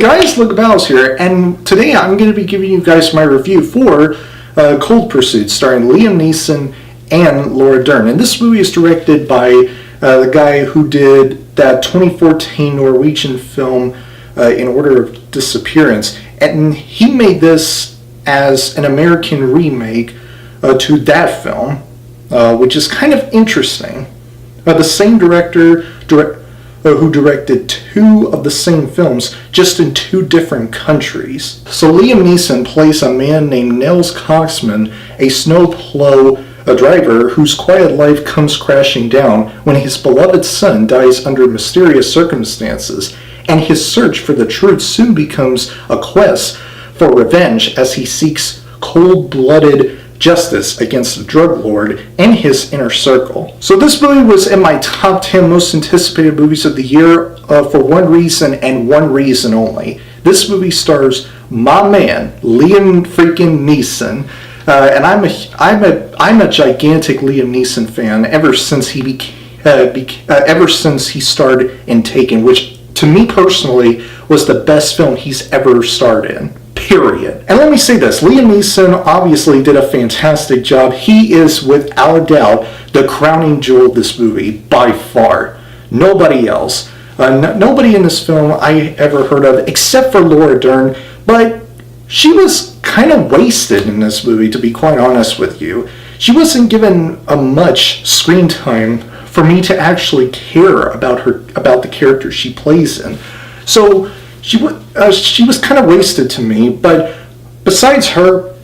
guys, Luke Bowles here, and today I'm going to be giving you guys my review for Cold Pursuit, starring Liam Neeson and Laura Dern. And this movie is directed by the guy who did that 2014 Norwegian film, In Order of Disappearance, and he made this as an American remake to that film, which is kind of interesting. The same director who directed two of the same films, just in two different countries. So Liam Neeson plays a man named Nels Coxman, a snowplow driver whose quiet life comes crashing down when his beloved son dies under mysterious circumstances, and his search for the truth soon becomes a quest for revenge as he seeks cold-blooded justice against a drug lord and his inner circle. So this movie was in my top 10 most anticipated movies of the year for one reason and one reason only. This movie stars my man Liam freaking Neeson, and I'm a gigantic Liam Neeson fan ever since he starred in Taken, which to me personally was the best film he's ever starred in. Period. And let me say this, Liam Neeson obviously did a fantastic job. He is, without a doubt, the crowning jewel of this movie, by far. Nobody else. Nobody in this film I ever heard of, except for Laura Dern, but she was kind of wasted in this movie, to be quite honest with you. She wasn't given much screen time for me to actually care about the character she plays in. So she was kind of wasted to me, but besides her,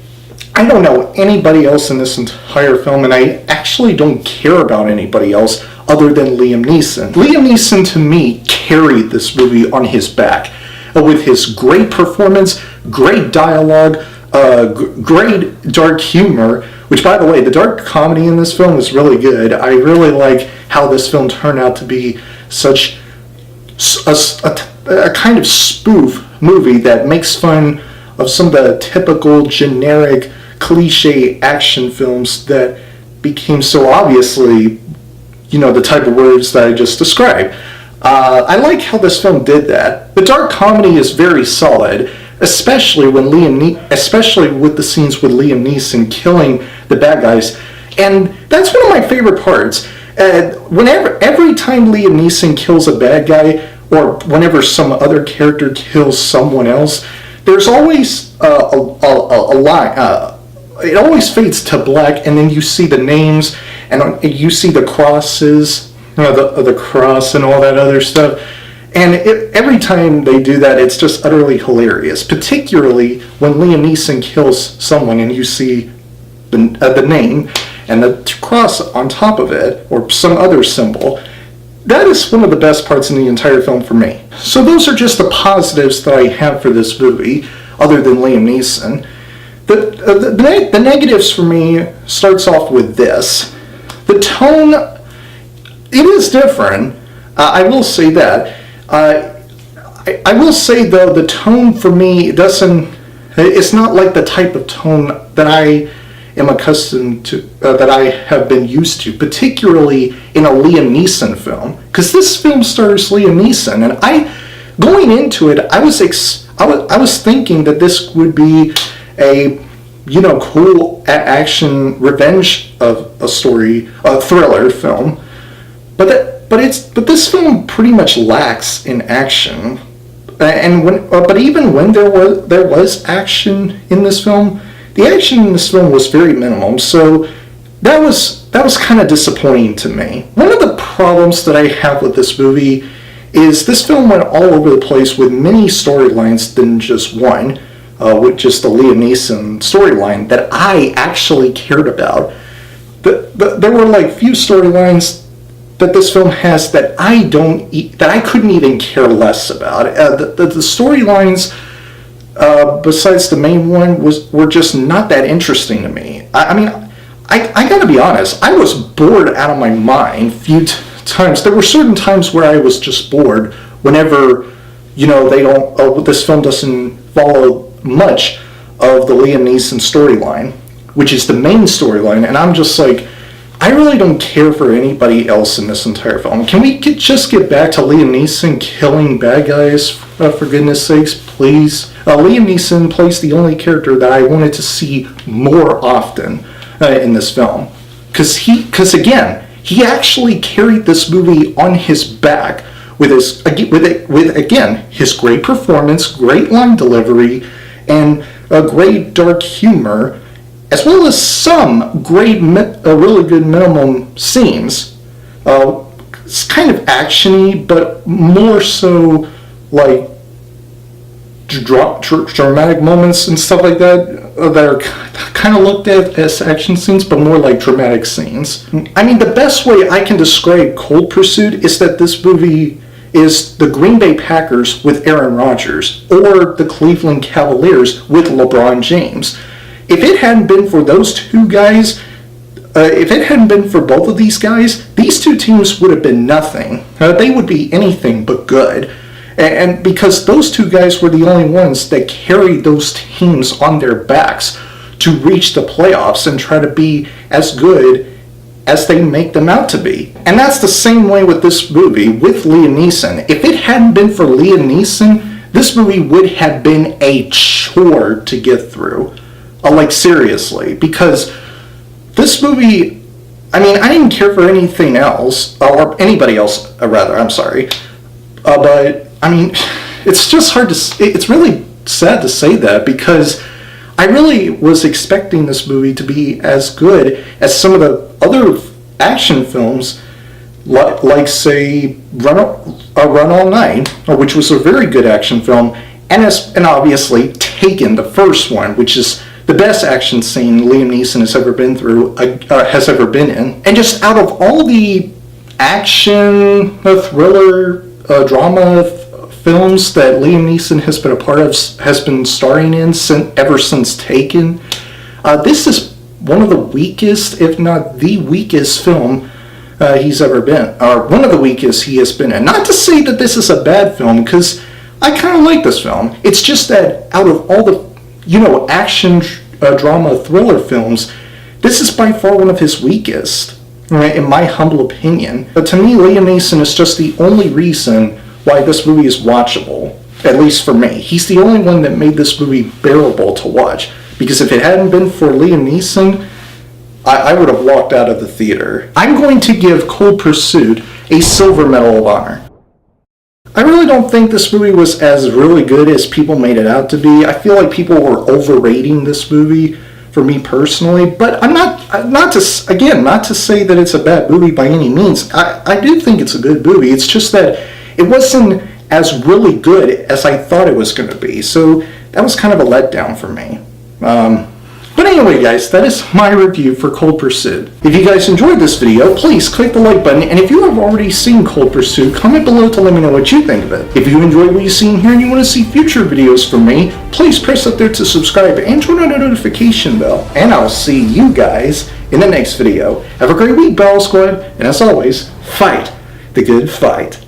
I don't know anybody else in this entire film, and I actually don't care about anybody else other than Liam Neeson. Liam Neeson, to me, carried this movie on his back with his great performance, great dialogue, great dark humor, which, by the way, the dark comedy in this film is really good. I really like how this film turned out to be such a kind of spoof movie that makes fun of some of the typical generic cliche action films that became so obviously, the type of words that I just described. I like how this film did that. The dark comedy is very solid, especially with the scenes with Liam Neeson killing the bad guys, and that's one of my favorite parts. Every time Liam Neeson kills a bad guy, or whenever some other character kills someone else, there's always a line. It always fades to black, and then you see the names, and you see the crosses, the cross and all that other stuff. And every time they do that, it's just utterly hilarious, particularly when Liam Neeson kills someone and you see the name and the cross on top of it, or some other symbol. That is one of the best parts in the entire film for me. So those are just the positives that I have for this movie, other than Liam Neeson. The negatives for me starts off with this. The tone, it is different. I will say that. I will say, though, the tone for me it's not like the type of tone that I am accustomed to, that I have been used to, particularly in a Liam Neeson film, because this film stars Liam Neeson, and going into it, I was thinking that this would be a cool action revenge of a thriller film, but this film pretty much lacks in action, but even when there was action in this film, the action in this film was very minimum, so that was kind of disappointing to me. One of the problems that I have with this movie is this film went all over the place with many storylines than just one, with just the Liam Neeson storyline that I actually cared about. There were like few storylines that this film has that I couldn't even care less about. The storylines, besides the main one, were just not that interesting to me. I gotta be honest, I was bored out of my mind a few times. There were certain times where I was just bored whenever, this film doesn't follow much of the Liam Neeson storyline, which is the main storyline, and I'm just like, I really don't care for anybody else in this entire film. Can we just get back to Liam Neeson killing bad guys, for goodness sakes, please? Liam Neeson plays the only character that I wanted to see more often in this film. Because again, he actually carried this movie on his back with his great performance, great line delivery, and a great dark humor, as well as some really good minimum scenes. It's kind of actiony, but more so like dramatic moments and stuff like that are kind of looked at as action scenes, but more like dramatic scenes. I mean, the best way I can describe Cold Pursuit is that this movie is the Green Bay Packers with Aaron Rodgers, or the Cleveland Cavaliers with LeBron James. If it hadn't been for those two guys, if it hadn't been for both of these guys, these two teams would have been nothing. They would be anything but good. And because those two guys were the only ones that carried those teams on their backs to reach the playoffs and try to be as good as they make them out to be. And that's the same way with this movie, with Liam Neeson. If it hadn't been for Liam Neeson, this movie would have been a chore to get through. Like, seriously. Because this movie, I mean, I didn't care for anything else, or anybody else, rather, I'm sorry. But, I mean, it's just hard to, it's really sad to say that, because I really was expecting this movie to be as good as some of the other action films, like say, Run All Night, which was a very good action film, and obviously Taken, the first one, which is the best action scene Liam Neeson has ever been in. And just out of all the action, thriller, drama films that Liam Neeson has been a part of, has been starring in ever since Taken, this is one of the weakest, if not the weakest film he's ever been, or one of the weakest he has been in. Not to say that this is a bad film, because I kind of like this film. It's just that out of all the, action, drama, thriller films, this is by far one of his weakest, right, in my humble opinion. But to me, Liam Neeson is just the only reason why this movie is watchable, at least for me. He's the only one that made this movie bearable to watch. Because if it hadn't been for Liam Neeson, I would have walked out of the theater. I'm going to give Cold Pursuit a Silver Medal of Honor. I really don't think this movie was as really good as people made it out to be. I feel like people were overrating this movie, for me personally. But I'm not to say that it's a bad movie by any means. I do think it's a good movie. It's just that it wasn't as really good as I thought it was going to be. So that was kind of a letdown for me. But anyway, guys, that is my review for Cold Pursuit. If you guys enjoyed this video, please click the like button, and if you have already seen Cold Pursuit, comment below to let me know what you think of it. If you enjoyed what you've seen here and you want to see future videos from me, please press up there to subscribe and turn on the notification bell. And I'll see you guys in the next video. Have a great week, Battle Squad, and as always, fight the good fight.